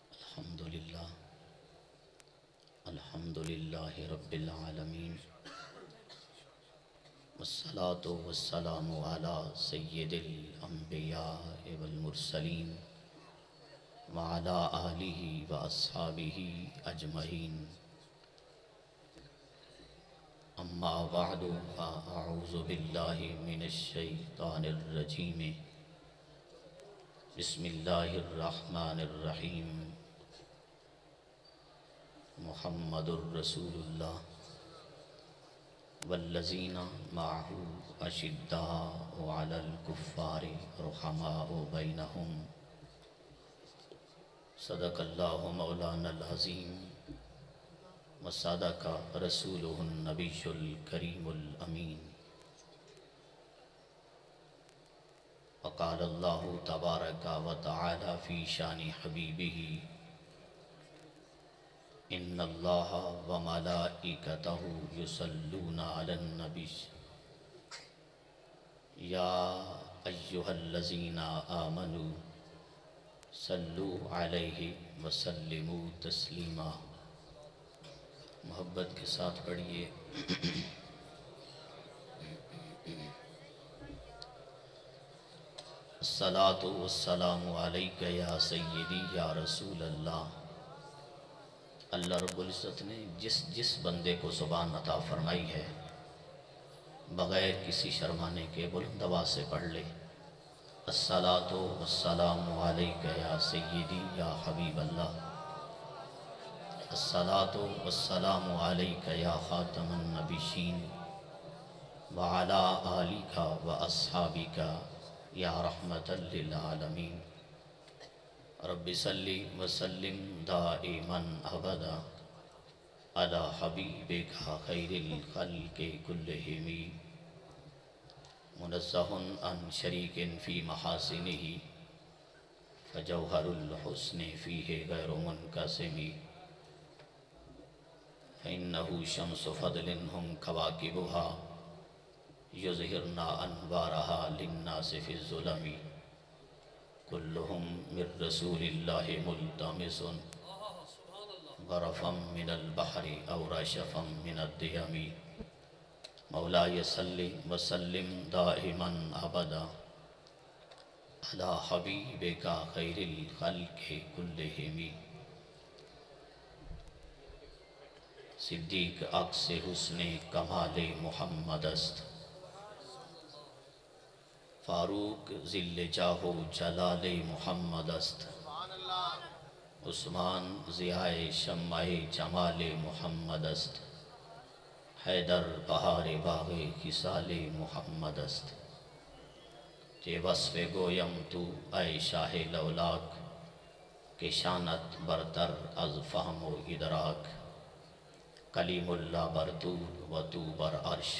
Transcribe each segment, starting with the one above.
الحمدللہ الحمدللہ رب العالمین والصلاة والسلام علی سید الانبیاء والمرسلین وعلی آلہ واصحابہ اجمعین اما بعد فاعوذ باللہ من الشیطان الرجیم بسم اللہ الرحمن الرحیم محمد الرسول اللہ والذین معہ اشداء علی الکفار رحماء بینہم صدق اللہ مولانا العظیم وصدق رسولہ النبی الکریم الامین وقال اللہ تبارک و تعالی فی شان حبیبہ ان اللہ وملائکتہ یصلون علی النبی یا ایہا الذین آمنوا صلو علیہ وسلموا تسلیما۔ محبت کے ساتھ پڑھیے الصلاۃ والسلام علیک یا سیدی یا رسول اللہ۔ اللہ رب العزت نے جس بندے کو زبان عطا فرمائی ہے بغیر کسی شرمانے کے بلند آواز سے پڑھ لے الصلاۃ والسلام علیک یا سیدی یا حبیب اللہ، الصلاۃ والسلام علیک یا خاتم النبیین وعلی آلک واصحابک یا رحمۃ للعالمین۔ رب صلی وسلم دائما ابدا علی حبیبک خیر الخلق کلہم منزہ عن شریک فی محاسنہ فجوہر الحسن فیہ غیر منقسم فإنہ شمس فضل ہم کواکبها یظہرن انوارہا للناس فی الظلم کلہم من رسول اللہ ملتمس غرفا من البحر او رشفا من الدیم۔ مولاي صلی وسلم دائما ابدا علی حبیبک خیر الخلق کلہم۔ صدیق عکس حسن کمال محمد است، فاروق ذل جاہ و جلال محمد است، عثمان ضیاء شمع جمال محمد است، حیدر بہار باغ خصال محمد است۔ کہ وصف گویم تو اے شاہ لولاک کہ شانت برتر از فہم و ادراک، کلیم اللہ بر طور و تو بر عرش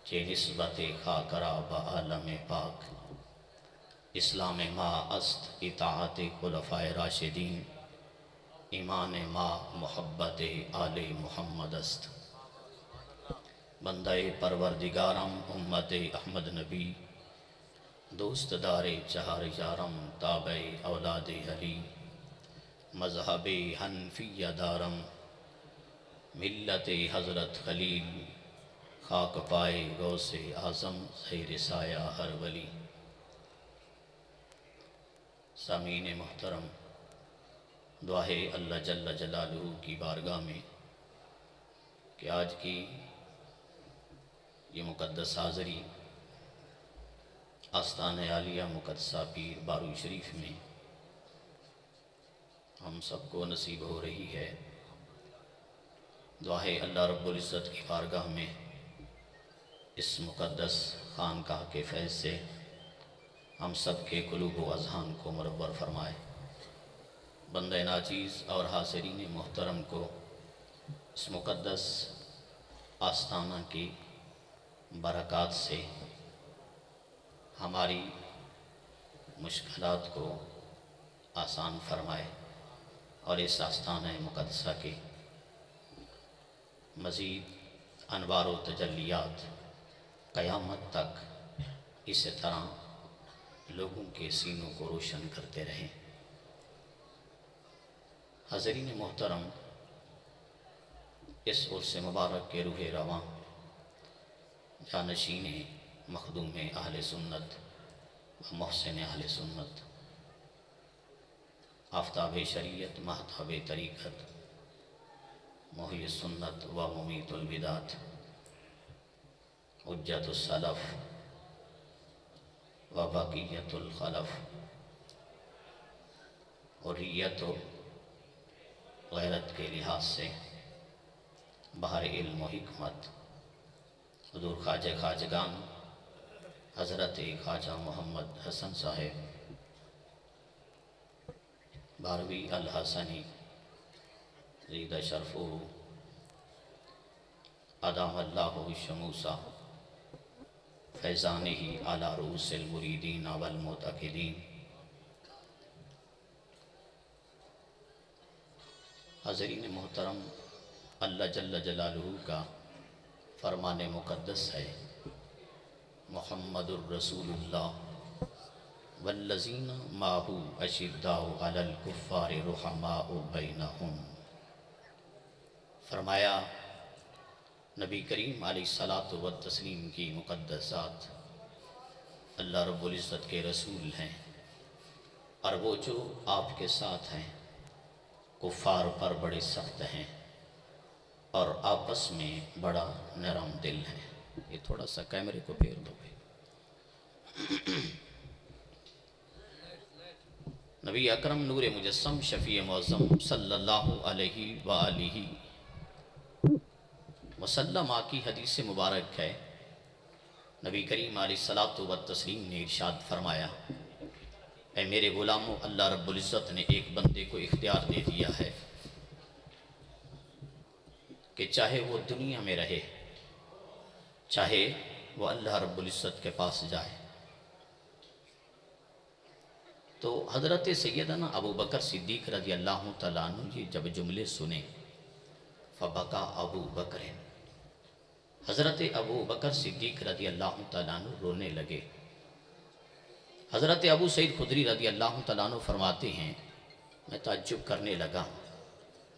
چہ نسبت خاکرا بعالم پاک۔ اسلام ما است اطاعت خلفائے راشدین، ایمان ما محبت آل محمد است۔ بندہ پروردگارم امت احمد نبی، دوست دار چہار یارم تابع اولاد علی، مذہب حنفیہ دارم ملت حضرت خلیل، خاک پائے غوث اعظم زیر سایہ ہر ولی۔ سامعین محترم، دعا ہے اللہ جل جلالہ کی بارگاہ میں کہ آج کی یہ مقدس حاضری آستانِ عالیہ مقدسہ پیر باروی شریف میں ہم سب کو نصیب ہو رہی ہے۔ دعا ہے اللہ رب العزت کی بارگاہ میں اس مقدس خانقاہ کے فیض سے ہم سب کے قلوب و اذہان کو منور فرمائے۔ بندہ ناچیز اور حاضرین محترم کو اس مقدس آستانہ کی برکات سے ہماری مشکلات کو آسان فرمائے اور اس آستانہ مقدسہ کے مزید انوار و تجلیات قیامت تک اسی طرح لوگوں کے سینوں کو روشن کرتے رہیں۔ حاضرین محترم، اس عرص مبارک کے روح رواں جانشین مخدوم اہل سنت و محسن اہل سنت، آفتاب شریعت مہتاب طریقت، محی السنت و ممیت البدعت، حجت السلف و بقیت الخلف، حریت و غیرت کے لحاظ سے بحر علم و حکمت حضور خواجہ خواجگان حضرت خواجہ محمد حسن صاحب 12ویں الحسنی زید شرفہ ادام اللہ شموسہ فیضانہ علی رؤوس المریدین والمعتقدین۔ حاضرین محترم، اللہ جل جلالہ کا فرمان مقدس ہے، محمد الرسول اللہ والذین معہ اشداء علی الکفار رحماء بینہم۔ فرمایا نبی کریم علیہ الصلاۃ والتسلیم کی مقدس ذات اللہ رب العزت کے رسول ہیں، اور وہ جو آپ کے ساتھ ہیں کفار پر بڑے سخت ہیں اور آپس میں بڑا نرم دل ہیں۔ یہ تھوڑا سا کیمرے کو پھیر دو بھائی۔ نبی اکرم نور مجسم شفیع معظم صلی اللہ علیہ وآلہ وسلم کی حدیث مبارک ہے، نبی کریم علیہ الصلاۃ والتسلیم نے ارشاد فرمایا، اے میرے غلاموں، اللہ رب العزت نے ایک بندے کو اختیار دے دیا ہے کہ چاہے وہ دنیا میں رہے، چاہے وہ اللہ رب العزت کے پاس جائے۔ تو حضرت سیدنا ابو بکر صدیق رضی اللہ تعالیٰ عنہ یہ جب جملے سنے، فبکا ابو بکر، حضرت ابو بکر صدیق رضی اللہ تعالیٰ عنہ رونے لگے۔ حضرت ابو سعید خدری رضی اللہ تعالیٰ عنہ فرماتے ہیں، میں تعجب کرنے لگا،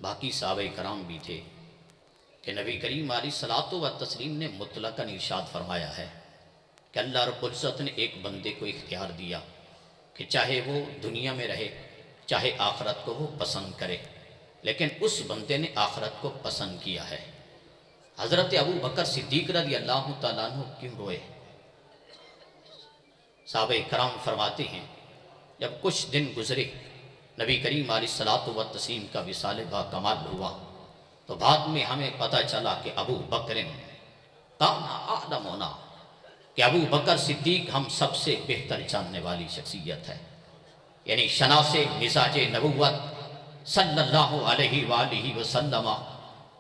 باقی صحابہ کرام بھی تھے، کہ نبی کریم علیہ الصلاۃ والتسلیم نے مطلقاً ارشاد فرمایا ہے کہ اللہ رب العزت نے ایک بندے کو اختیار دیا کہ چاہے وہ دنیا میں رہے، چاہے آخرت کو وہ پسند کرے، لیکن اس بندے نے آخرت کو پسند کیا ہے۔ حضرت ابو بکر صدیق رضی اللہ تعالیٰ عنہ کیوں روئے؟ صحابہ کرام فرماتے ہیں، جب کچھ دن گزرے، نبی کریم علیہ الصلاۃ والتسلیم کا وصال با کمال ہوا، تو بعد میں ہمیں پتہ چلا کہ ابو بکر کان اعلمنا، کہ ابو بکر صدیق ہم سب سے بہتر جاننے والی شخصیت ہے، یعنی شناس مزاج نبوت صلی اللہ علیہ وآلہ وسلم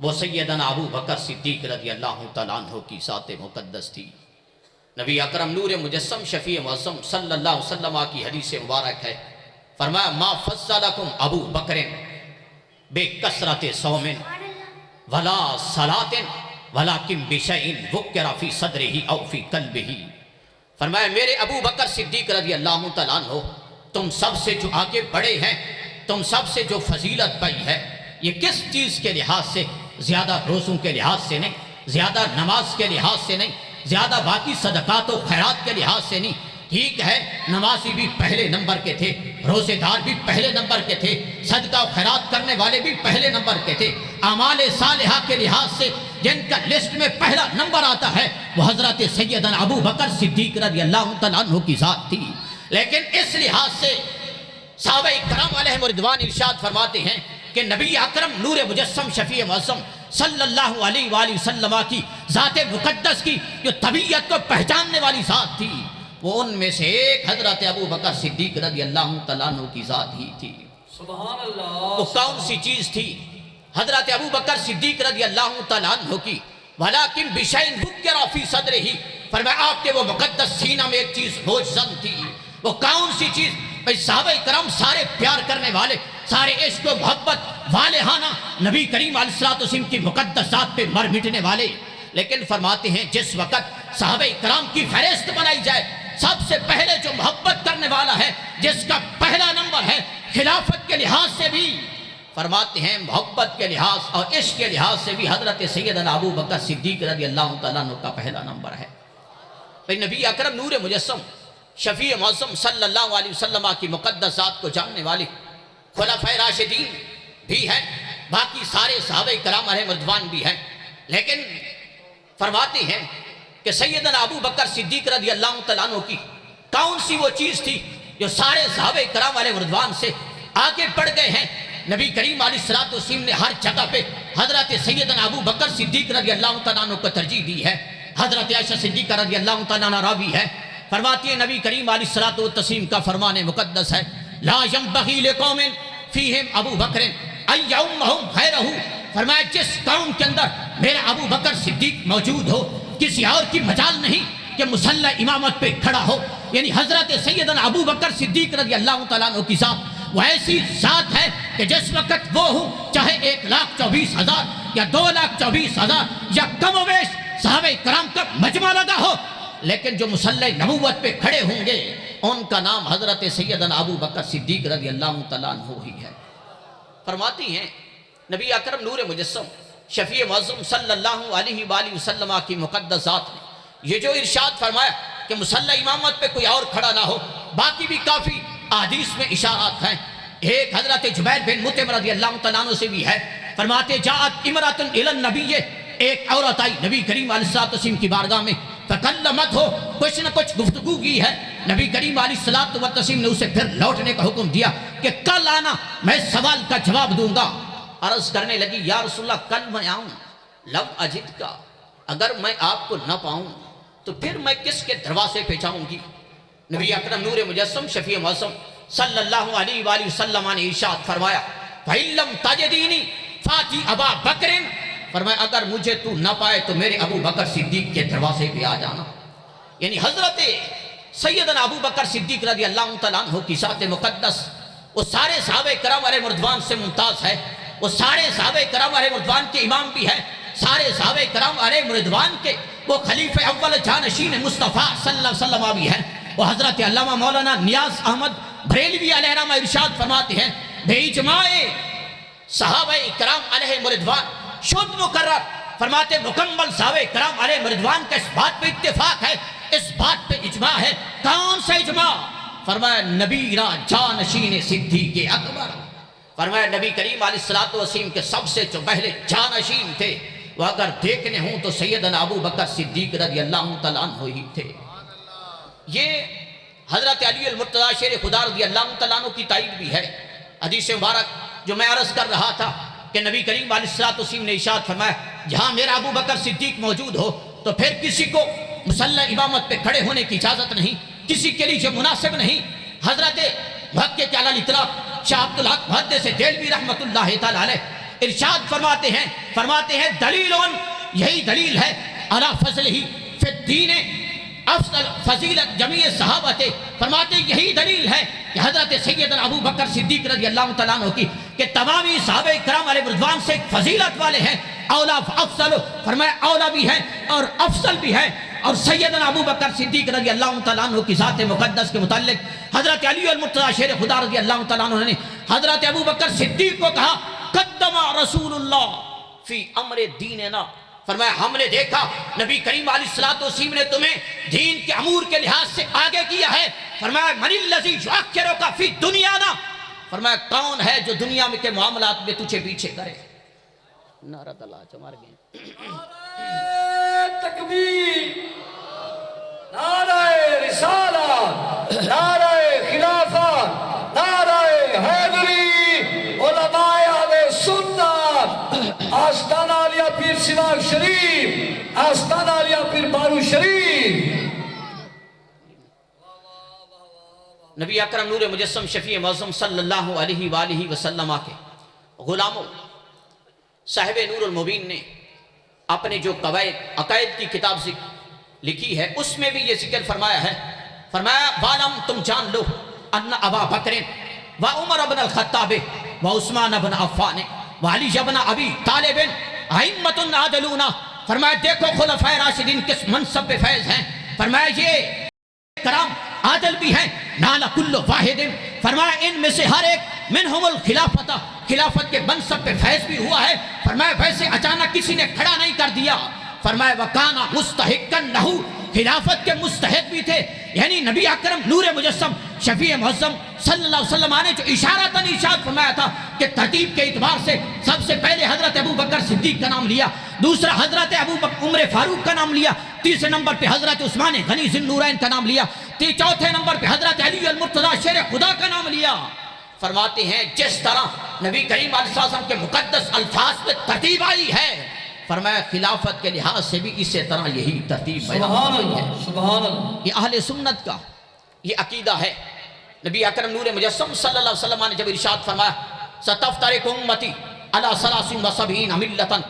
وہ سیدنا ابو بکر صدیق رضی اللہ تعالیٰ عنہ کی ذات مقدس تھی۔ نبی اکرم نور مجسم شفیع معظم صلی اللہ علیہ وسلم کی حدیث مبارک ہے، فرمایا ما فضلکم ابو بکر بے کثرت صوم ولا صلاۃ ولکن بشیء ذکر فی صدرہ او فی قلبہ۔ فرمایا میرے ابو بکر صدیق رضی اللہ تعالیٰ عنہ تم سب سے جو آگے بڑے ہیں، تم سب سے جو فضیلت پائی ہے، یہ کس چیز کے لحاظ سے؟ زیادہ روزوں کے لحاظ سے نہیں، زیادہ نماز کے لحاظ سے نہیں، زیادہ باقی صدقات و خیرات کے لحاظ سے نہیں۔ ٹھیک ہے، نمازی بھی پہلے نمبر کے تھے، روزے دار بھی پہلے نمبر کے تھے، صدقہ و خیرات کرنے والے بھی پہلے نمبر کے تھے، اعمال صالحہ کے لحاظ سے جن کا لسٹ میں پہلا نمبر آتا ہے وہ حضرت سیدنا ابو بکر صدیق رضی اللہ تعالیٰ عنہ کی ذات تھی۔ لیکن اس لحاظ سے صحابہ کرام علیہم رضوان ارشاد فرماتے ہیں کہ نبی اکرم نور مجسم شفیع معظم صلی اللہ علیہ وآلہ وسلم کی ذات مقدس کی جو طبیعت کو پہچاننے والی ذات تھی، وہ ان میں سے ایک حضرت ابو بکر صدیق رضی اللہ تعالیٰ عنہ کی ذات ہی تھی۔ سبحان اللہ۔ وہ کون سی چیز تھی؟ حضرت ابو بکر صدیق رضی اللہ تعالیٰ عنہ کی ولیکن بشیء ذکر فی صدرہ، فرمایا آپ کے وہ مقدس سینہ میں ایک چیز روشن تھی۔ وہ کون سی چیز؟ بھئی صحابہ کرام سارے پیار کرنے والے، سارے عشق و محبت والہانہ نبی کریم علیہ الصلوۃ والسلام کی مقدس ذات پہ مر مٹنے والے، لیکن فرماتے ہیں جس وقت صحابہ کرام کی فہرست بنائی جائے، سب سے پہلے جو محبت کرنے والا ہے، جس کا پہلا نمبر ہے خلافت کے لحاظ سے بھی، فرماتے ہیں محبت کے لحاظ اور عشق کے لحاظ سے بھی حضرت سیدنا ابو بکر صدیق رضی اللہ تعالیٰ عنہ کا پہلا نمبر ہے۔ پھر نبی اکرم نور مجسم شفیع معظم صلی اللہ علیہ وسلم کی مقدس ذات کو جاننے والے خلفائے راشدین بھی ہیں، باقی سارے صحابہ کرام علیہ رضوان بھی ہیں، لیکن فرماتے ہیں کہ سیدنا ابو بکر صدیق رضی اللہ تعالیٰ عنہ کی کون سی وہ چیز تھی جو سارے صحابہ کرام علیہ رضوان سے آگے بڑھ گئے ہیں۔ نبی کریم علیہ الصلوۃ والتسلیم نے ہر جگہ پہ حضرت سیدنا ابو بکر صدیق رضی اللہ تعالیٰ عنہ کو ترجیح دی ہے۔ حضرت عائشہ صدیقہ رضی اللہ تعالیٰ عنہ راوی ہے، فرماتی ہے نبی کریم علیہ الصلوۃ والتسلیم کا فرمان مقدس ہے، لا ينبغي لقوم فیہم ابو بکر ان یؤمہم غیرہ، فرمایا جس قوم کے اندر میرا ابو بکر صدیق موجود ہو، کسی اور کی مجال نہیں کہ مصلی امامت پہ کھڑا ہو۔ یعنی حضرت سیدنا ابو بکر صدیق رضی اللہ تعالیٰ عنہ کی ذات وہ ایسی ذات ہے کہ جس وقت وہ ہوں، چاہے 1,24,000 یا 2,24,000 یا کم و بیش صحابہ کرام کا مجمع لگا ہو، لیکن جو مصلی نبوت پہ کھڑے ہوں گے ان کا نام حضرت سیدنا ابو بکر صدیق رضی اللہ تعالیٰ عنہ ہی ہے۔ فرماتی ہیں نبی اکرم نور مجسم شفیع معظم صلی اللہ علیہ وآلہ وسلم کی مقدس ذات نے یہ جو ارشاد فرمایا کہ مصلی امامت پہ کوئی اور کھڑا نہ ہو، باقی بھی کافی احادیث میں اشارات ہیں۔ ایک حضرت جبیر بن مطعم رضی اللہ تعالیٰ عنہ سے بھی ہے، فرماتے جاءت امرأۃ الی النبی، ایک عورت آئی نبی کریم علیہ الصلوۃ والتسلیم کی بارگاہ میں، فکلمت ہو، کچھ نہ کچھ گفتگو کی ہے۔ نبی کریم علیہ الصلوۃ والتسلیم نے اسے پھر لوٹنے کا حکم دیا کہ کل آنا، میں سوال کا جواب دوں گا۔ عرض کرنے لگی یا رسول اللہ کل میں آؤں، لم اجد کا، اگر میں آپ کو نہ پاؤں تو پھر میں کس کے دروازے پہ جاؤں گی؟ نبی اکرم نور مجسم شفیع معظم صلی اللہ علیہ وآلہ وسلم نے ارشاد فرمایا فَإِن لَّمْ تَجِدِنِي فَأْتِ أَبَا بَكْرٍ، فرمایا اگر مجھے تو نہ پائے تو میرے ابو بکر صدیق کے دروازے پہ آ جانا۔ یعنی حضرت سیدنا ابو بکر صدیق رضی اللہ تعالیٰ عنہ کی ذات مقدس وہ سارے صحابہ کرام علیہ رضوان سے ممتاز ہے، وہ سارے صحابہ کرام علیہ رضوان کے امام بھی ہے، سارے صحابہ کرام علیہ رضوان کے وہ خلیفہ اول جانشین مصطفیٰ صلی اللہ علیہ وسلم بھی ہیں۔ وہ حضرت علامہ مولانا نیاز احمد بریلوی علیہ رحمہ ارشاد فرماتے ہیں بے اجماع صحابہ کرام علیہ رضوان شد مقرر، فرماتے مکمل صحابہ کرام علیہ رضوان کا اس بات پہ اتفاق ہے، اس بات پہ اجماع ہے۔ کون سا اجماع؟ فرمایا نبیرا جانشین صدیق اکبر، فرمایا نبی کریم علیہ الصلوۃ والتسلیم کے سب سے جو پہلے جانشین تھے وہ اگر دیکھنے ہوں تو سیدنا ابو بکر صدیق رضی اللہ تعالیٰ عنہ ہی تھے۔ یہ حضرت علی المرتضیٰ شیر خدا رضی اللہ تعالیٰ عنہ کی تائید بھی ہے۔ حدیث مبارک جو میں عرض کر رہا تھا کہ نبی کریم علیہ الصلوۃ والتسلیم نے ارشاد فرمایا جہاں میرا ابو بکر صدیق موجود ہو تو پھر کسی کو مصلی امامت پہ کھڑے ہونے کی اجازت نہیں، کسی کے لیے جو مناسب نہیں۔ حضرت محقق علی الاطلاق شاہ عبدالحق محدث دہلوی رحمۃ اللہ تعالیٰ علیہ ارشاد فرماتے ہیں دلیل یہی دلیل ہے علی فضلہ فی الدین افضل فضیلت جمیع صحابہ تھے، فرماتے یہی دلیل ہے کہ حضرت سیدنا ابو بکر صدیق رضی اللہ تعالیٰ عنہ کی کہ تمامی صحابہ کرام علیہ رضوان سے فضیلت والے ہیں، اولا افضل، فرمایا اولا بھی ہے اور افضل بھی ہے۔ اور سیدنا ابو بکر صدیق رضی اللہ تعالیٰ عنہ کی ذات مقدس کے متعلق حضرت علی المرتضیٰ شیر خدا رضی اللہ تعالیٰ عنہ نے حضرت ابو بکر صدیق کو کہا قدم رسول اللہ فی امر دیننا، فرمایا ہم نے دیکھا نبی کریم علیہ الصلوۃ والتسلیم نے تمہیں دین کے امور کے لحاظ سے آگے کیا ہے۔ فرمایا من الذی یؤخرک فی دنیانا، فرمایا کون ہے جو دنیا میں کے معاملات میں تجھے پیچھے کرے؟ نعرہ اللہ چمار گئے تکبیر، نعرہ رسالت، نعرہ خلافت، نعرہ حیدری، علماء اہل سنت، آستانہ علیہ پیر سواگ شریف، آستانہ علیہ پیر بارو شریف۔ نبی اکرم نور مجسم شفیع معظم صلی اللہ علیہ وآلہ وسلم کے غلاموں صاحب نور المبین نے اپنے جو عقائد کی کتاب لکھی ہے اس میں بھی یہ ذکر فرمایا ہے، فرمایا وَعْلَمْ تم جان لو ان ابا بکر و عمر بن الخطاب و عثمان بن عفان و علی بن ابی طالب ائمۃ عادلون فرمایا دیکھو خلفائے راشدین کس منصب پہ فیض ہیں، فرمایا یہ کرام عادل بھی ہیں، نالا کل واحد، فرمایا ان میں سے ہر ایک منہم الخلافت، خلافت کے منصب پہ فیض بھی ہوا ہے، فرمایا ویسے اچانک کسی نے کھڑا نہیں کر دیا، فرمایا وکانا مستحقن لہو، خلافت کے مستحق بھی تھے، یعنی نبی اکرم نور مجسم شفیع معظم صلی اللہ علیہ وسلم نے جو اشارتاً ارشاد فرمایا تھا کہ ترتیب کے اعتبار سے سب سے پہلے حضرت ابو بکر صدیق کا نام لیا، دوسرا حضرت ابو بکر عمر فاروق کا نام لیا، تیسرے نمبر پہ حضرت عثمان غنی ذی النورین کا نام لیا، چوتھے نمبر پہ حضرت علی المرتضی شیر خدا کا نام لیا۔ فرماتے ہیں جس طرح نبی کریم علیہ السلام کے مقدس الفاظ پہ ترتیب آئی ہے، فرمایا خلافت کے لحاظ سے بھی اسی طرح یہی ترتیب بیان ہوئی ہے۔ سبحان اللہ۔ یہ اہل سنت کا یہ عقیدہ ہے۔ نبی اکرم نور مجسم صلی اللہ علیہ وسلم نے جب ارشاد فرمایا ستفترق امتی علی 73 ملتاً،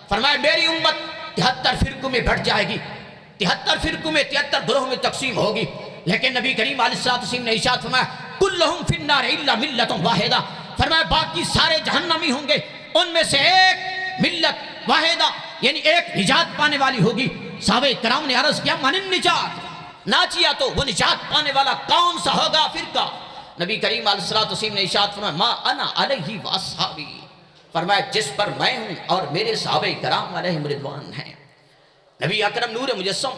فرمایا میری امت 73 فرقوں میں بٹ جائے گی، 73 فرقوں میں 73 گروہ میں تقسیم ہوگی، لیکن نبی کریم علیہ السلام نے ارشاد فرمایا کلہم فی النار الا ملت واحدہ، فرمایا باقی سارے جہنمی ہوں گے، ان میں سے ایک ملت واحدہ یعنی ایک نجات پانے والی ہوگی۔ صحابہ کرام نے عرض کیا من النجات، ناچیا تو وہ نجات پانے والا کون سا ہوگا فرقہ؟ نبی کریم علیہ السلام نے ارشاد فرمایا ما انا علیہ واصحابی، فرمایا جس پر میں ہوں اور میرے صحابہ کرام علیہم رضوان ہیں۔ نبی اکرم نور مجسم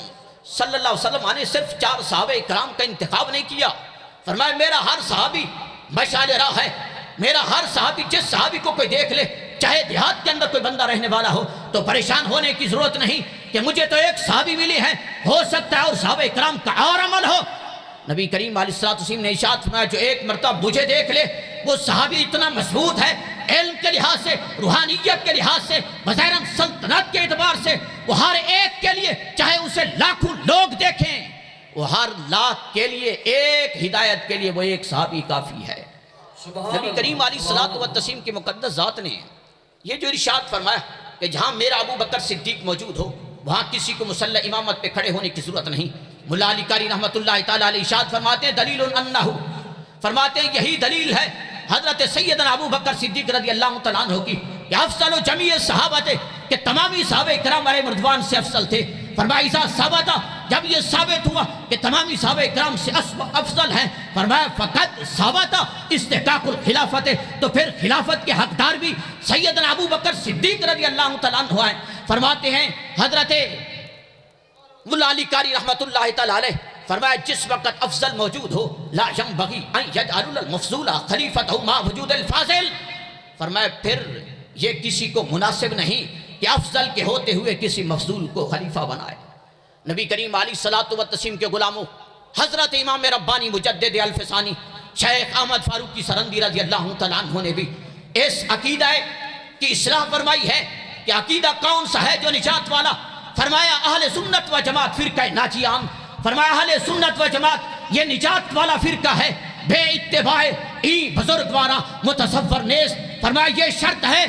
صلی اللہ علیہ وسلم نے صرف 4 صحابہ کرام کا انتخاب نہیں کیا، فرمایا میرا ہر صحابی مشعل راہ ہے، میرا ہر صحابی، جس صحابی کو کوئی دیکھ لے چاہے دیہات کے اندر کوئی بندہ رہنے والا ہو تو پریشان ہونے کی ضرورت نہیں کہ مجھے تو ایک صحابی ملی ہے، ہو سکتا ہے اور صحابہ کرام کا اور عمل ہو۔ نبی کریم علیہ السلام نے ارشاد فرمایا جو ایک مرتبہ مجھے دیکھ لے وہ صحابی اتنا مضبوط ہے علم کے لحاظ سے، روحانیت کے لحاظ سے، بظاہر سلطنت کے اعتبار سے، وہ ہر ایک کے لیے چاہے اسے لاکھوں لوگ دیکھیں، وہ ہر لاکھ کے لیے ایک ہدایت کے لیے وہ ایک صحابی کافی ہے۔ نبی کریم علیہ السلام کی مقدس ذات نے یہ جو ارشاد فرمایا کہ جہاں میرا ابو بکر صدیق موجود ہو وہاں کسی کو مسلح امامت پہ کھڑے ہونے کی ضرورت نہیں۔ ملا علی قاری رحمت اللہ تعالیٰ علیہ ارشاد فرماتے ہیں دلیل انہ، فرماتے ہیں یہی دلیل ہے حضرت سیدنا ابو بکر صدیق رضی اللہ تعالیٰ عنہ کی کہ افضل و جمیع صحابہ تھے، کہ تمامی صحابہ کرام علیہ رضوان سے افضل تھے۔ فرمایا اذا ثبت، جب یہ ثابت ہوا کہ تمامی صحابہ کرام سے افضل ہیں، فرمایا فقط ثبت استحقاق الخلافت، تو پھر خلافت کے حقدار بھی سیدنا ابو بکر صدیق رضی اللہ تعالیٰ عنہ ہیں۔ فرماتے ہیں حضرت ملا علی قاری رحمت اللہ تعالیٰ علیہ، فرمایا جس وقت افضل موجود ہو لا ينبغي ان يجعل المفضول خلیفتہ مع وجود الفاضل، فرمایا پھر یہ کسی کو مناسب نہیں کہ افضل کے ہوتے ہوئے کسی مفضول کو خلیفہ بنائے۔ نبی کریم علیہ الصلوۃ والتسلیم کے غلاموں حضرت امام ربانی مجدد الفسانی شیخ احمد فاروقی سرندی رضی اللہ تعالیٰ عنہ نے بھی اس عقیدہ کی اصلاح فرمائی ہے کہ عقیدہ کون سا ہے جو نجات والا؟ فرمایا اہل سنت و جماعت فرقہ ناجیان، فرمایا اہل سنت و جماعت یہ نجات والا فرقہ ہے بے اتباع ای بزرگ وارا متصور نیز، فرمایا یہ شرط ہے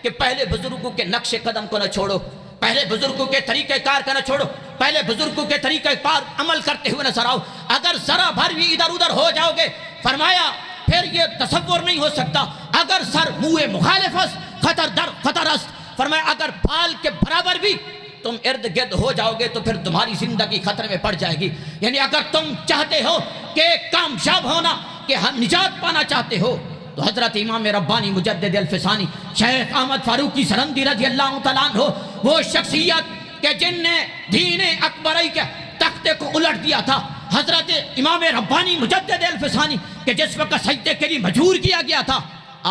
کہ پہلے بزرگوں کے نقش قدم کو نہ چھوڑو، پہلے بزرگوں کے طریقہ کار کا نہ چھوڑو، پہلے بزرگوں کے طریقہ کار عمل کرتے ہوئے نظر آؤ، اگر ذرا بھر بھی ادھر ادھر ہو جاؤ گے فرمایا پھر یہ تصور نہیں ہو سکتا، اگر سر منہ مخالفت خطر در خطر است، فرمایا اگر بال کے برابر بھی تم ارد گرد ہو جاؤ گے تو پھر تمہاری زندگی خطرے میں پڑ جائے گی۔ یعنی اگر تم چاہتے ہو کہ کامیاب ہونا، کہ ہم نجات پانا چاہتے ہو تو حضرت امام ربانی مجدد الفسانی شیخ احمد فاروقی سرندی رضی اللہ تعالیٰ عنہ، وہ شخصیت کہ جن نے دین اکبری کے تختے کو الٹ دیا تھا، حضرت امام ربانی مجدد الفسانی کہ جس وقت سجدے کے لیے مجبور کیا گیا تھا،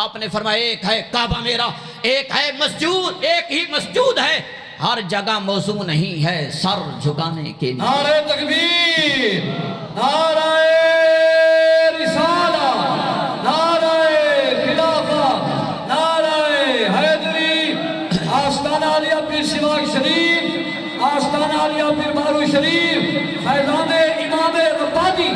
آپ نے فرمایا ایک ہے کعبہ میرا، ایک ہے مسجود، ایک ہی مسجود ہے، ہر جگہ موضوع نہیں ہے سر جھکانے کے لیے۔ نعرہ تکبیر، نعرہ رسالہ، نعرہ خلافہ، نعرہ حیدری، آستانہ علیہ پیر سواگ شریف، آستانہ علیہ پیر بارو شریف، فیضان امام ربانی۔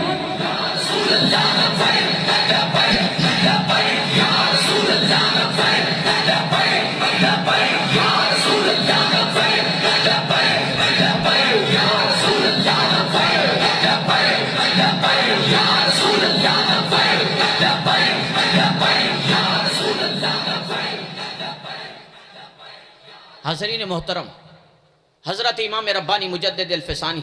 حاضرین محترم، حضرت امام ربانی مجدد الفسانی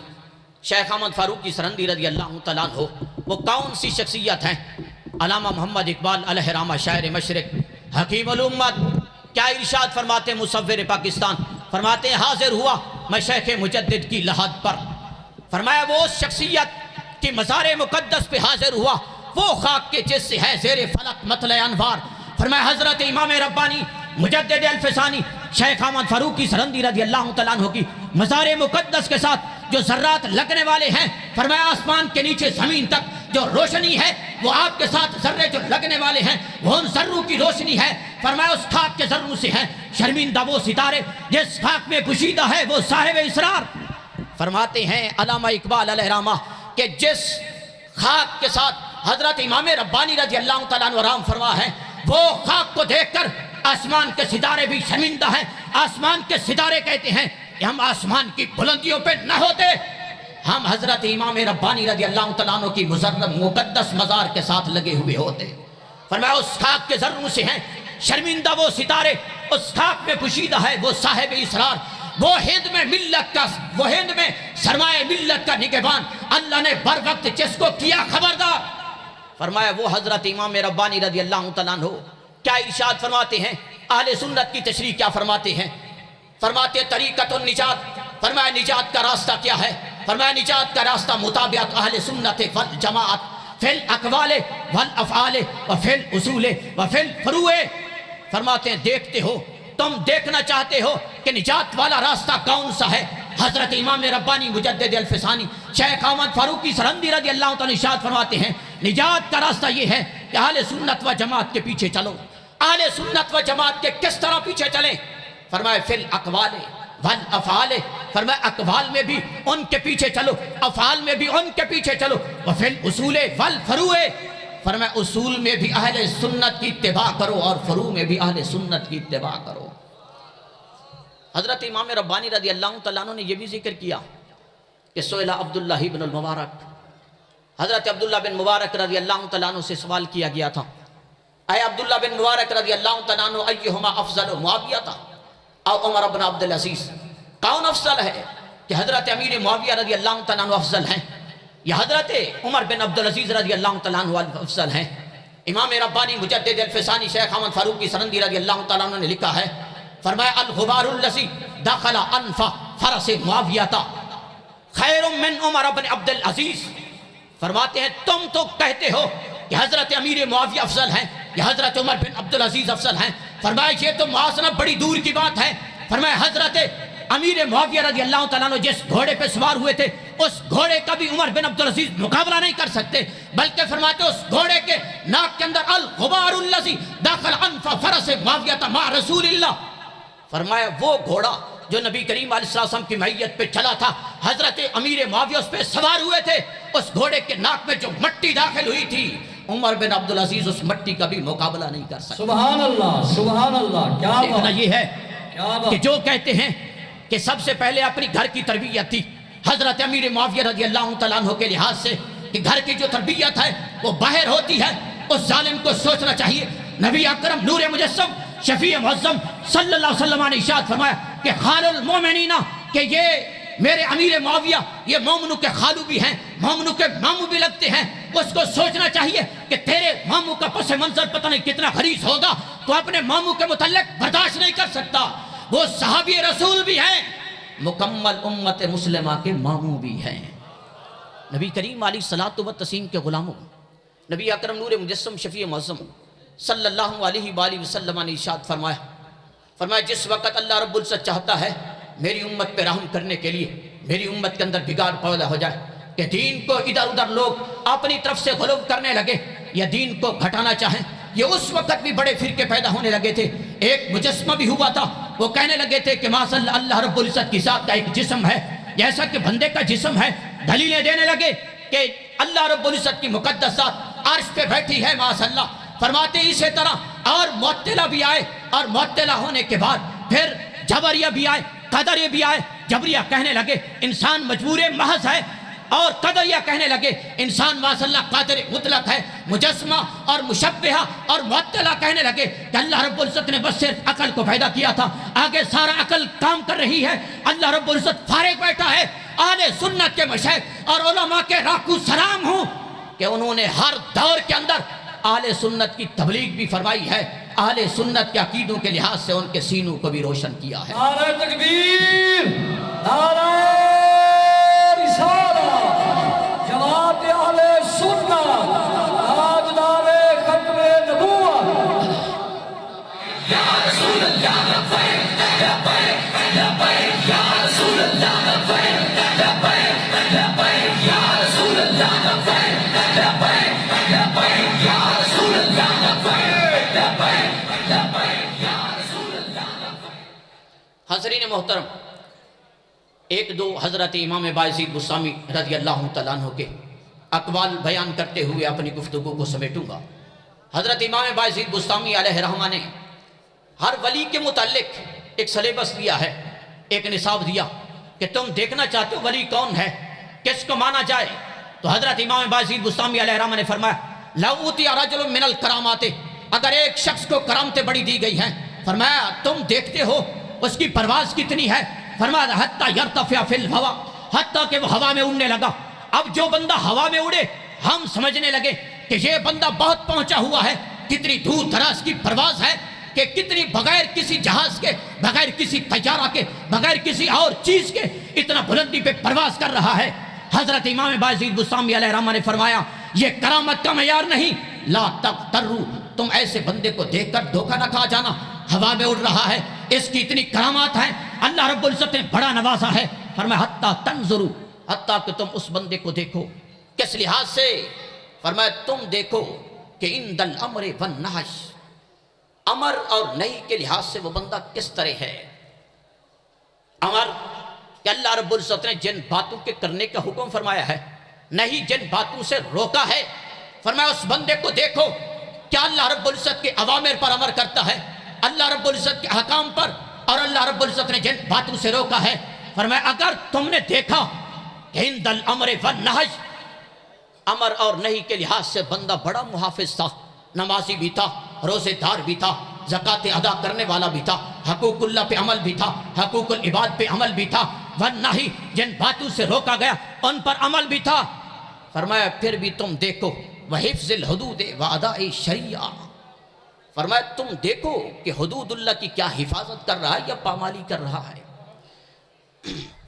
شیخ احمد فاروقی سرندی رضی اللہ تعالیٰ عنہ وہ کون سی شخصیت ہیں؟ علامہ محمد اقبال علیہ رحمہ شاعر مشرق حکیم الامت کیا ارشاد فرماتے ہیں مصور پاکستان؟ فرماتے ہیں حاضر ہوا میں شیخ مجدد کی لحد پر، فرمایا وہ اس شخصیت کی مزار مقدس پہ حاضر ہوا، وہ خاک کے جس سے ہے زیر فلک مطلع انوار۔ فرمایا حضرت امام ربانی مجدد الفسانی شیخ احمد فاروقی سرندی رضی اللہ تعالیٰ عنہ کی مزار مقدس کے ساتھ جو ذرات لگنے والے ہیں، فرمایا آسمان کے نیچے زمین تک جو روشنی ہے وہ آپ کے ساتھ ذرے جو لگنے والے ہیں وہ ان ذروں کی روشنی ہے۔ فرمایا اس خاک کے ذروں سے ہیں شرمندہ وہ ستارے جس خاک میں پوشیدہ ہے وہ صاحب اسرار۔ فرماتے ہیں علامہ اقبال علیہ رحمہ کہ جس خاک کے ساتھ حضرت امام ربانی رضی اللہ تعالیٰ عنہ رحم فرما ہے، وہ خاک کو دیکھ کر آسمان کے ستارے بھی شرمندہ ہیں۔ آسمان کے ستارے کہتے ہیں کہ ہم آسمان کی بلندیوں پہ نہ ہوتے، ہم حضرت امام ربانی رضی اللہ تعالیٰ عنہ کی مقدس مزار کے ساتھ لگے ہوئے ہوتے۔ فرمایا اس خاک کے ذروں سے ہیں شرمندہ وہ ستارے، اس خاک میں پوشیدہ ہے وہ صاحب اسرار، وہ ہند میں ملت کا، وہ ہند میں سرمایہ ملت کا نگہبان، اللہ نے بر وقت جس کو کیا خبردار۔ فرمایا وہ حضرت امام ربانی رضی اللہ تعالیٰ عنہ کیا ارشاد فرماتے ہیں؟ اہل سنت کی تشریح کیا فرماتے ہیں؟ فرماتے طریقت النجات، فرمایا نجات کا راستہ کیا ہے؟ فرمایا نجات کا راستہ مطابقت اہل سنت والجماعت فی الاقوال والافعال وفی الاصول وفی الفروع۔ فرماتے ہیں دیکھتے ہو، تم دیکھنا چاہتے ہو کہ نجات والا راستہ کون سا ہے؟ حضرت امام ربانی مجدد الفسانی شیخ احمد فاروقی سرندی رضی اللہ تعالیٰ ارشاد فرماتے ہیں نجات کا راستہ یہ ہے کہ اہل سنت و جماعت کے پیچھے چلو۔ اہل سنت و جماعت کے کس طرح پیچھے چلیں؟ فرمایا فی الاقوال والافعال، فرمایا اقوال میں بھی ان کے پیچھے چلو، افعال میں بھی ان کے پیچھے چلو، وفی الاصول والفروع، فرمایا اصول میں بھی اہل سنت کی اتباع کرو اور فروع میں بھی اہل سنت کی اتباع کرو۔ حضرت امام ربانی رضی اللہ تعالیٰ عنہ نے یہ بھی ذکر کیا کہ سئل عبداللہ بن المبارک، حضرت عبداللہ بن مبارک رضی اللہ تعالیٰ عنہ سے سوال کیا گیا تھا، اے عبداللہ بن مبارک رضی اللہ تعالیٰ عنہ ایہما افضل معاویہ تھا او عمر بن عبدالعزیز، کون افضل ہے؟ کہ حضرت امیر معاویہ رضی اللہ تعالیٰ عنہ افضل ہیں یا حضرت عمر بن عبدالعزیز رضی اللہ تعالیٰ عنہ افضل ہیں؟ امام ربانی مجدد الفسانی شیخ احمد فاروقی سرندی رضی اللہ تعالیٰ عنہ نے لکھا ہے، فرمایا الغبار الذی دخل انف فرس معاویہ خیر من عمر بن عبدالعزیز۔ فرماتے ہیں تم تو کہتے ہو کہ حضرت امیر معاویہ افضل ہیں یا حضرت عمر بن عبدالعزیز افضل ہیں، فرمایا یہ تو موازنہ بڑی دور کی بات ہے۔ فرمایا حضرت امیر معاویہ رضی اللہ تعالیٰ عنہ جس گھوڑے پہ سوار ہوئے تھے اس گھوڑے کا بھی عمر بن عبدالعزیز مقابلہ نہیں کر سکتے، بلکہ فرماتے اس گھوڑے کے ناک کے اندر الغبار الذی دخل انف فرس معاویہ مع رسول اللہ۔ فرمایا وہ گھوڑا جو نبی کریم علیہ السلام کی معیت پہ چلا تھا، حضرت امیر معاویہ اس پہ سوار ہوئے تھے، اس گھوڑے کے ناک میں جو مٹی داخل ہوئی تھی عمر بن عبدالعزیز اس مٹی کا بھی مقابلہ نہیں کر سکتے۔ سبحان اللہ، سبحان اللہ، کیا دیکھنا یہ ہے بات کہ جو کہتے ہیں کہ سب سے پہلے اپنی گھر کی تربیت تھی حضرت امیر معاویہ رضی اللہ تعالیٰ عنہ کے لحاظ سے کہ گھر کی جو تربیت ہے وہ باہر ہوتی ہے، اس ظالم کو سوچنا چاہیے۔ نبی اکرم نور مجسم شفیع معظم صلی اللہ علیہ وسلم نے ارشاد فرمایا کہ خال المومنین، کہ یہ میرے امیر معاویہ یہ مومنوں کے خالو بھی ہیں، مومنوں کے ماموں بھی لگتے ہیں۔ اس کو سوچنا چاہیے کہ تیرے ماموں کا پس منظر پتہ نہیں کتنا غلیظ ہوگا، تو اپنے ماموں کے متعلق برداشت نہیں کر سکتا۔ وہ صحابی رسول بھی ہیں، مکمل امت مسلمہ کے ماموں بھی ہیں، نبی کریم علیہ الصلوۃ والتسلیم کے غلاموں۔ نبی اکرم نور مجسم شفیع معظم صلی اللہ علیہ وآلہ وسلم نے ارشاد فرمایا جس وقت اللہ رب العزت چاہتا ہے میری امت پہ رحم کرنے کے لیے میری امت کے اندر بگاڑ پیدا ہو جائے کہ دین کو ادھر ادھر لوگ اپنی طرف سے غلو کرنے لگے یا دین کو گھٹانا چاہیں، یہ اس وقت بھی بڑے فرقے پیدا ہونے لگے تھے۔ ایک مجسمہ بھی ہوا تھا، وہ کہنے لگے تھے کہ ماذا اللہ رب العزت کی ذات کا ایک جسم ہے جیسا کہ بندے کا جسم ہے، دلیلیں دینے لگے کہ اللہ رب العزت کی مقدس ذات عرش پہ بیٹھی ہے ماذا اللہ۔ فرماتے اسی طرح اور معطلہ بھی آئے، اور معطلہ ہونے کے بعد پھر جبریہ بھی آئے، قدریہ بھی آئے۔ جبریہ کہنے لگے انسان مجبور محض ہے، اور قدریہ کہنے لگے انسان معاذ اللہ قادر مطلق ہے، مجسمہ اور مشبہہ اور معطلہ کہنے لگے کہ اللہ رب العزت نے بس صرف عقل کو پیدا کیا تھا، آگے سارا عقل کام کر رہی ہے، اللہ رب العزت فارغ بیٹھا ہے۔ اہل سنت کے مشائخ اور علماء کے راکو سلام ہوں کہ انہوں نے ہر دور کے اندر اہل سنت کی تبلیغ بھی فرمائی ہے، اہل سنت کے عقیدوں کے لحاظ سے ان کے سینوں کو بھی روشن کیا ہے۔ نعرہ تکبیر، نعرہ رسالہ، جماعت اہل سنت، تاجدار ختم نبوت۔ یا رسول اللہ لبیک لبیک لبیک، یا رسول اللہ لبیک لبیک لبیک، یا رسول اللہ لبیک لبیک لبیک، یا رسول اللہ لبیک لبیک لبیک، یا رسول اللہ لبیک۔ حاضرین محترم، ایک دو حضرت امام باعزید بسطامی رضی اللہ تعالیٰ عنہ کے اقوال بیان کرتے ہوئے اپنی گفتگو کو سمیٹوں گا۔ حضرت امام باعزید بسطامی علیہ رحمہ نے ہر ولی کے متعلق ایک سلیبس دیا ہے، ایک نصاب دیا کہ تم دیکھنا چاہتے ہو ولی کون ہے، کس کو مانا جائے، تو حضرت امام باعزید بسطامی علیہ رحمہ نے فرمایا لَوْ أُوتِيَ رَجُلٌ مِّنَ الْكَرَامَاتِ، اگر ایک شخص کو کرامتیں بڑی دی گئی ہیں، فرمایا تم دیکھتے ہو اس کی پرواز کتنی ہے، فرمایا حتیٰ یرتفع فی الہوا، حتیٰ کہ وہ ہوا میں اڑنے لگا۔ اب جو بندہ ہوا میں اڑے ہم سمجھنے لگے کہ یہ بندہ بہت پہنچا ہوا ہے، کتنی دور دراز کی پرواز ہے کہ کتنی بغیر کسی جہاز کے، بغیر کسی طیارہ کے، بغیر کسی اور چیز کے اتنا بلندی پہ پرواز کر رہا ہے۔ حضرت امام باعزید بسطامی علیہ رحمہ نے فرمایا یہ کرامت کا معیار نہیں، لا تغتروا، تم ایسے بندے کو دیکھ کر دھوکہ نہ کھا جانا، ہوا میں اڑ رہا ہے، اس کی اتنی کرامات ہیں، اللہ رب العزت نے بڑا نوازا ہے۔ فرمایا حتیٰ تنظروا، حتیٰ کہ تم اس بندے کو دیکھو، کس لحاظ سے؟ فرمایا تم دیکھو کہ عند الامر والنہی، امر اور نہی کے لحاظ سے وہ بندہ کس طرح ہے۔ امر کہ اللہ رب العزت نے جن باتوں کے کرنے کا حکم فرمایا ہے، نہیں جن باتوں سے روکا ہے، فرمایا اس بندے کو دیکھو کیا اللہ رب العزت کے اوامر پر عمل کرتا ہے، اللہ رب العزت کے حکام پر، اور اللہ رب العزت نے جن باتوں سے روکا ہے۔ فرمایا اگر تم نے دیکھا کہ عند الامر والنہی، امر اور نہی کے لحاظ سے بندہ بڑا محافظ تھا، نمازی بھی تھا، روزے دار بھی تھا، زکوٰۃ ادا کرنے والا بھی تھا، حقوق اللہ پہ عمل بھی تھا، حقوق العباد پہ عمل بھی تھا، والنہی جن باتوں سے روکا گیا ان پر عمل بھی تھا۔ فرمایا پھر بھی تم دیکھو وحفظ الحدود واداء شریعہ، فرمایا تم دیکھو کہ حدود اللہ کی کیا حفاظت کر رہا ہے یا پامالی کر رہا ہے۔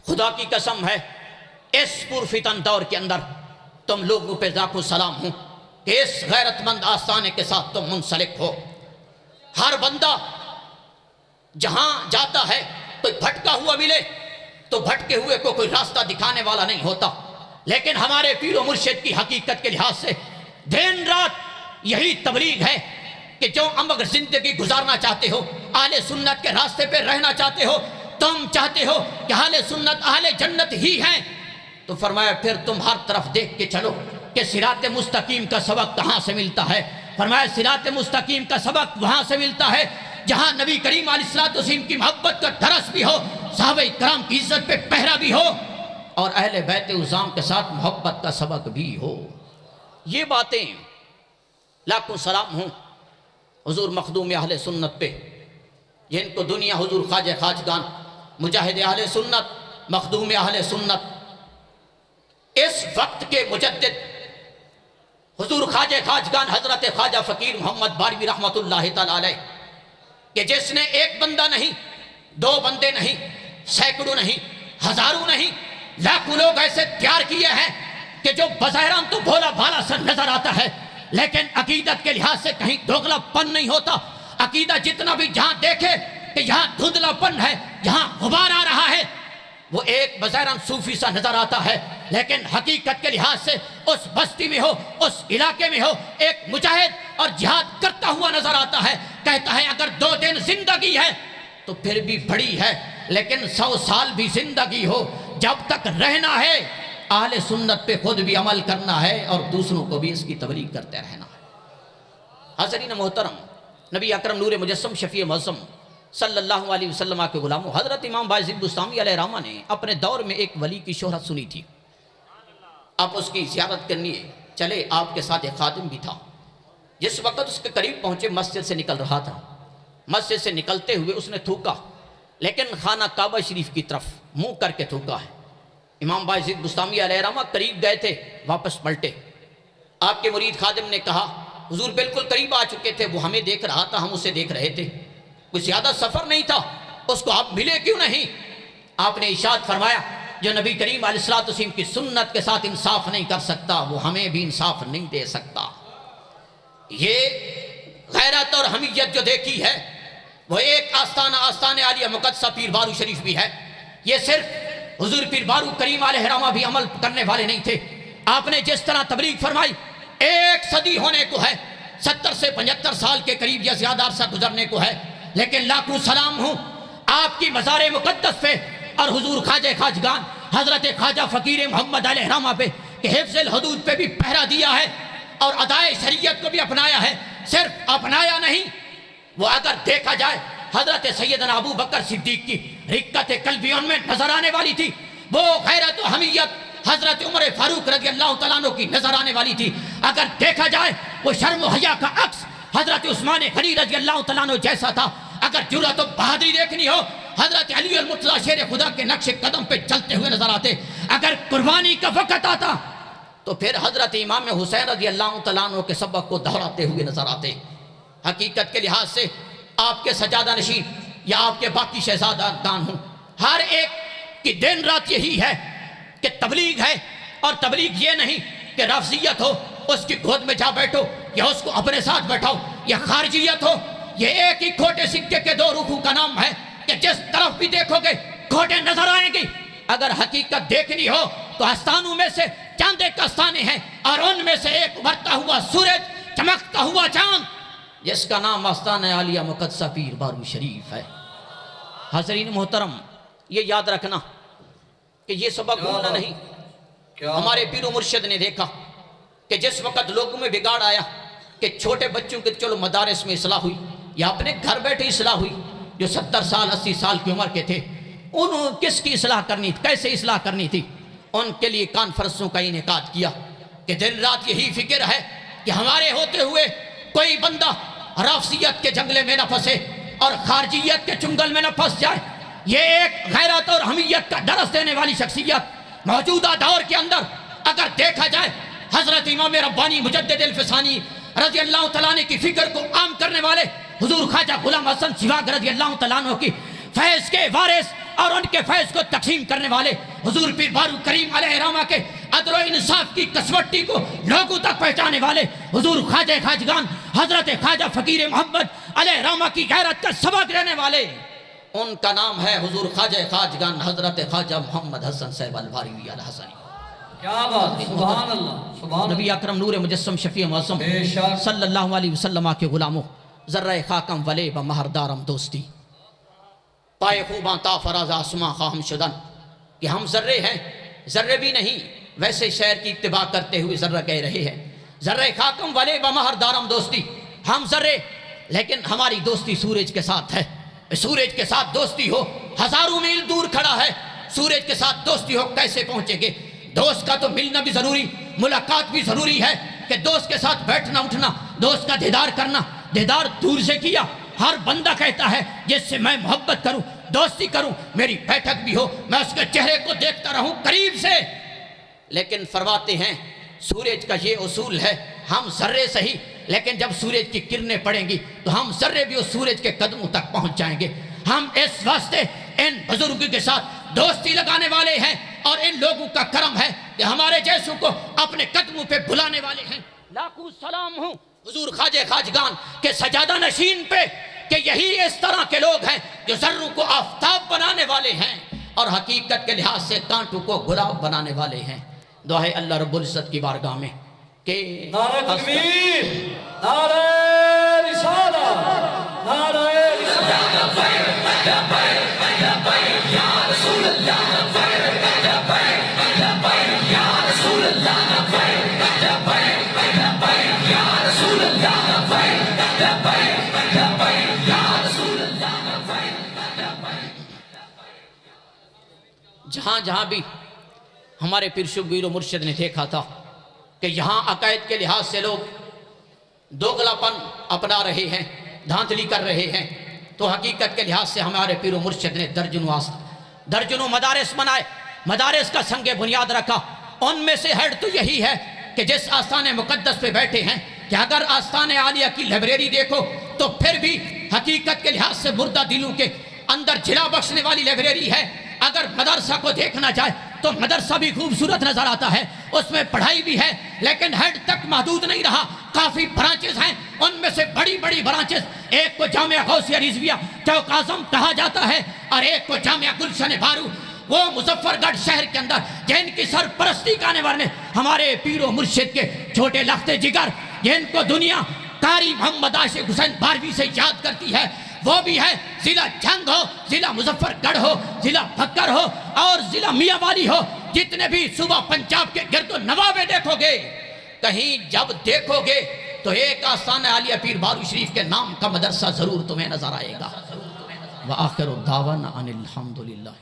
خدا کی قسم ہے اس پرفتن دور کے اندر تم لوگوں پہ ذاق و سلام ہوں کہ اس غیرت مند آستانے کے ساتھ تم منسلک ہو۔ ہر بندہ جہاں جاتا ہے کوئی بھٹکا ہوا ملے تو بھٹکے ہوئے کو کوئی راستہ دکھانے والا نہیں ہوتا، لیکن ہمارے پیر و مرشد کی حقیقت کے لحاظ سے دن رات یہی تبلیغ ہے کہ جو امر زندگی گزارنا چاہتے ہو، اہل سنت کے راستے پہ رہنا چاہتے ہو، تم چاہتے ہو کہ اہل سنت اہل جنت ہی ہیں، تو فرمایا پھر تم ہر طرف دیکھ کے چلو کہ صراط مستقیم کا سبق کہاں سے ملتا ہے۔ فرمایا صراط مستقیم کا سبق وہاں سے ملتا ہے جہاں نبی کریم علیہ الصلوۃ والسلام کی محبت کا درس بھی ہو، صحابہ کرام کی عزت پہ پہرا بھی ہو، اور اہل بیت عظام کے ساتھ محبت کا سبق بھی ہو۔ یہ باتیں لاکھوں سلام ہوں حضور مخدوم اہل سنت پہ، جن کو دنیا حضور خواجہ خواجگان مجاہد اہل سنت مخدوم اہل سنت اس وقت کے مجدد حضور خواجہ خواجگان حضرت خواجہ فقیر محمد باروی رحمت اللہ تعالی علیہ، کہ جس نے ایک بندہ نہیں، دو بندے نہیں، سینکڑوں نہیں، ہزاروں نہیں، لاکھوں لوگ ایسے تیار کیے ہیں کہ جو بظاہراً تو بھولا بھالا سا نظر آتا ہے، لیکن عقیدت کے لحاظ سے کہیں دوگلا پن نہیں ہوتا۔ عقیدہ جتنا بھی جہاں دیکھے کہ یہاں دھندلا پن ہے، یہاں غبار آ رہا ہے، وہ ایک بظاہراً صوفی سا نظر آتا ہے، لیکن حقیقت کے لحاظ سے اس بستی میں ہو، اس علاقے میں ہو، ایک مجاہد اور جہاد کرتا ہوا نظر آتا ہے، کہتا ہے اگر 2 دن زندگی ہے تو پھر بھی بڑی ہے، لیکن 100 سال بھی زندگی ہو، جب تک رہنا ہے اہل سنت پہ خود بھی عمل کرنا ہے اور دوسروں کو بھی اس کی تبلیغ کرتے رہنا ہے۔ حاضرین محترم، نبی اکرم نور مجسم شفیع معظم صلی اللہ علیہ وسلم کے غلاموں، حضرت امام باعزید بسطامی علیہ رحمہ نے اپنے دور میں ایک ولی کی شہرت سنی تھی۔ آپ اس کی زیارت کرنی ہے چلے. آپ کے ساتھ ایک خادم بھی تھا. جس وقت اس کے قریب پہنچے مسجد سے نکل رہا تھا. مسجد سے نکلتے ہوئے اس نے تھوکا, لیکن خانہ کعبہ شریف کی طرف منہ کر کے تھوکا ہے. امام باعزید بستامی علیہ رحمہ قریب گئے تھے, واپس پلٹے. آپ کے مرید خادم نے کہا حضور بالکل قریب آ چکے تھے, وہ ہمیں دیکھ رہا تھا, ہم اسے دیکھ رہے تھے, کوئی زیادہ سفر نہیں تھا, اس کو آپ ملے کیوں نہیں؟ آپ نے ارشاد فرمایا جو نبی کریم علیہ الصلوۃ والسلام کی سنت کے ساتھ انصاف نہیں کر سکتا وہ ہمیں بھی انصاف نہیں دے سکتا. یہ غیرت اور حمیت جو دیکھی ہے وہ ایک آستانہ عالیہ مقدسہ پیر بارو شریف بھی ہے. یہ صرف حضور پیر بارو کریم علیہ رحمہ بھی عمل کرنے والے نہیں تھے. آپ نے جس طرح تبلیغ فرمائی, 1 صدی ہونے کو ہے, 70 سے 75 سال کے قریب یا زیادہ عرصہ گزرنے کو ہے, لیکن لاکھوں سلام ہوں آپ کی مزار مقدس پہ اور حضور خواجہ خواجگان حضرت خواجہ فقیر محمد علیہ رحمہ پہ کہ حفظ الحدود پہ بھی پہرا دیا ہے اور ادائے شریعت کو بھی اپنایا ہے. صرف اپنایا نہیں, وہ اگر دیکھا جائے حضرت سیدنا ابو بکر صدیق کی رقت قلبی ان میں نظر آنے والی تھی. وہ غیرت و حمیت حضرت عمر فاروق رضی اللہ تعالیٰ عنہ کی نظر آنے والی تھی. اگر دیکھا جائے وہ شرم و حیا کا عکس حضرت عثمان غنی رضی اللہ تعالیٰ عنہ جیسا تھا. اگر جرأت و بہادری دیکھنی ہو حضرت علی المرتضیٰ شیر خدا کے نقش قدم پہ چلتے ہوئے نظر آتے. اگر قربانی کا وقت آتا تو پھر حضرت امام حسین رضی اللہ تعالیٰ عنہ کے سبق کو دہراتے ہوئے نظر آتے. حقیقت کے لحاظ سے آپ کے سجادہ نشین یا آپ کے باقی شہزادگان ہوں, ہر ایک کی دن رات یہی ہے کہ تبلیغ ہے. اور تبلیغ یہ نہیں کہ رافضیت ہو اس کی گود میں جا بیٹھو یا اس کو اپنے ساتھ بیٹھاؤ, یا خارجیت ہو. یہ ایک ہی کھوٹے سکے کے 2 رخوں کا نام ہے کہ جس طرف بھی دیکھو گے کھوٹے نظر آئیں گی. اگر حقیقت دیکھنی ہو تو آستانوں میں سے چاند ایک آستانے ہیں اور ان میں سے ایک ابھرتا ہوا سورج, چمکتا ہوا چاند, جس کا نام آستانہ عالیہ مقدسہ پیر بارو شریف ہے. حضرین محترم, یہ یاد رکھنا کہ یہ سبق بھولنا نہیں. ہمارے پیر و مرشد نے دیکھا کہ جس وقت لوگوں میں بگاڑ آیا کہ چھوٹے بچوں کے چلو مدارس میں اصلاح ہوئی یا اپنے گھر بیٹھے اصلاح ہوئی, جو 70 سال 80 سال کی عمر کے تھے انہوں کس کی اصلاح کرنی تھی, کیسے اصلاح کرنی تھی؟ ان کے لیے کانفرنسوں کا انعقاد کیا کہ دن رات یہی فکر ہے کہ ہمارے ہوتے ہوئے کوئی بندہ رافضیت کے جنگلے میں نہ پھنسے اور خارجیت کے چنگل میں نہ پھنس جائے. یہ ایک غیرت اور حمیت کا درس دینے والی شخصیت موجودہ دور کے اندر اگر دیکھا جائے حضرت امام ربانی مجدد الفسانی رضی اللہ تعالیٰ عنہ کی فکر کو عام کرنے والے حضور خواجہ غلام حسن سواگ رضی اللہ تعالیٰ عنہ کی فیض کے وارث اور ان کے فیض کو تقسیم کرنے والے حضور پیر بارو کریم علیہ رحمہ کے عدل و انصاف کی کسوٹی کو لوگوں تک پہنچانے والے حضور خواجہ خواجگان حضرت خواجہ فقیر محمد علیہ رحمہ کی غیرت کا سبق لینے والے, ان کا نام ہے حضور خواجہ خواجگان حضرت خواجہ محمد حسن صاحب الباروی الحسنی. کیا بات, سبحان اللہ, سبحان نبی اکرم نور مجسم شفیع معظم بے شک. صلی اللہ علیہ وسلم کے غلاموں, ذرہ خاکم ولے و مہردارم دوستی, پائے خوباں تا فراز آسماں خواہم شدن. کہ ہم ذرے ہیں, ذرے بھی نہیں, ویسے شعر کی اتباع کرتے ہوئے ذرہ کہہ رہے ہیں. ذرہ خاکم ولے و مہردارم دوستی, ہم ذرے لیکن ہماری دوستی سورج کے ساتھ ہے. سورج کے ساتھ دوستی ہو, ہزاروں میل دور کھڑا ہے, سورج کے ساتھ دوستی ہو کیسے پہنچے گے؟ دوست کا تو ملنا بھی ضروری, ملاقات بھی ضروری ہے کہ دوست کے ساتھ بیٹھنا اٹھنا, دوست کا دیدار کرنا. دیدار دور سے کیا, ہر بندہ کہتا ہے جس سے میں محبت کروں دوستی کروں میری بیٹھک بھی ہو میں اس کے چہرے کو دیکھتا رہوں قریب سے. لیکن فرماتے ہیں سورج کا یہ اصول ہے, ہم ذرے صحیح لیکن جب سورج کی کرنیں پڑیں گی تو ہم ذرے بھی اس سورج کے قدموں تک پہنچ جائیں گے. ہم اس واسطے ان بزرگوں کے ساتھ دوستی لگانے والے ہیں اور ان لوگوں کا کرم ہے کہ ہمارے جیسوں کو اپنے قدموں پہ بلانے والے ہیں. لاکھوں سلام ہوں حضور خواجہ خواجگان کے سجادہ نشین پہ کہ یہی اس طرح کے لوگ ہیں جو ذروں کو آفتاب بنانے والے ہیں اور حقیقت کے لحاظ سے کانٹوں کو گلاب بنانے والے ہیں. دعا ہے اللہ رب العزت کی بارگاہ میں کہ نعرہ تکبیر, نعرہ رسالت, نعرہ جہاں جہاں بھی ہمارے پیر شبیر و مرشد نے دیکھا تھا کہ یہاں عقائد کے لحاظ سے لوگ دوغلاپن اپنا رہے ہیں، دھاندلی کر رہے ہیں، تو حقیقت کے لحاظ سے ہمارے پیر و مرشد نے درجنوں مدارس بنائے، مدارس کا سنگ بنیاد رکھا۔ ان میں سے ہیڈ تو یہی ہے کہ جس آستان مقدس پہ بیٹھے ہیں کہ اگر آستان عالیہ کی لائبریری دیکھو تو پھر بھی حقیقت کے لحاظ سے مردہ دلوں کے اندر جلا بخشنے والی لائبریری ہے۔ اگر مدرسہ کو دیکھنا جائے تو مدرسہ بھی خوبصورت نظر آتا ہے، اس میں پڑھائی بھی ہے، لیکن ہیڈ تک محدود نہیں رہا، کافی برانچز ہیں۔ ان میں سے بڑی بڑی برانچز، ایک کو جامعہ غوثیہ رضویہ چوک اعظم کہا جاتا ہے، اور ایک کو جامعہ گلشن بارو، وہ مظفر گڑھ شہر کے اندر، جن کی سرپرستی کرنے والے ہمارے پیر و مرشد کے چھوٹے لخت جگر، جن کو دنیا قاری محمد عاشق حسین باروی سے یاد کرتی ہے، وہ بھی ہے ضلع جھنگ ہو، ضلع مظفر گڑھ ہو، ضلع بھکر ہو، اور ضلع میاں والی ہو، جتنے بھی صوبہ پنجاب کے گرد و نواح میں دیکھو گے، کہیں جب دیکھو گے تو ایک آستان عالیہ پیر بارو شریف کے نام کا مدرسہ ضرور تمہیں نظر آئے گا۔ وآخر دعوانا ان الحمدللہ۔